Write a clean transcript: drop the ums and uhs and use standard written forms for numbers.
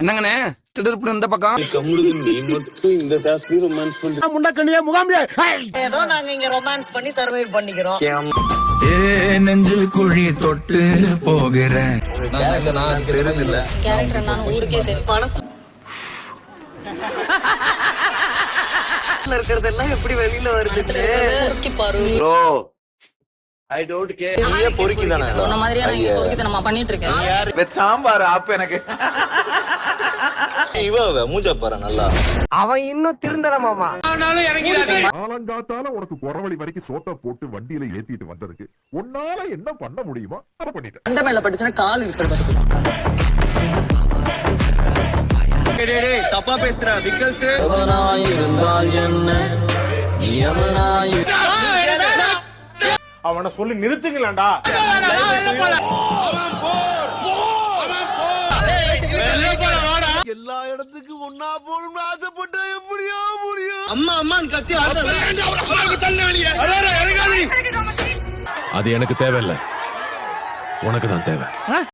என்னங்கண்ணே திடுப்புன்னு இந்த பக்கம் ஏதோ நாங்க இங்க ரொமான்ஸ் பண்ணி சர்வைவ் பண்ணிக்கிறோம். நெஞ்சு குழி தொட்டு போகிறேன். கேரக்டர் நான் ஊருக்கே தெரியும். மனசுல இருக்கிறதெல்லாம் எப்படி வெளியில வருது? பொறுக்கி பாரு. I don't care. நீயே பொறுக்கிதானே? உன்ன மாதிரியா நான் இங்க பொறுக்கித்தனமா பண்ணிட்டு இருக்கேன். சாம்பார் ஆப்பு எனக்கு. இவ மூஞ்ச பாரு நல்லா. அவன் இன்னும் திருந்தல மாமா. காலங்காத்தால உனக்கு குறவழி வரைக்கும் சோட்டா போட்டு வண்டியில ஏத்திட்டு வந்ததுக்கு உன்னால என்ன பண்ண முடியுமோ அதை பண்ணிட்டேன். அந்த மேல படிச்சா கால் இருக்கிறது. தப்பா பேசுற விக்கல்ஸ். அவனை சொல்லி நிறுத்துங்களேன்டா. எல்லா இடத்துக்கும் ஒன்னா போகணும்னு ஆசைப்பட்டா எப்படியோ முடியும். அம்மா அம்மான்னு கத்தி அது எனக்கு தேவையில்லை, உனக்கு தான் தேவை.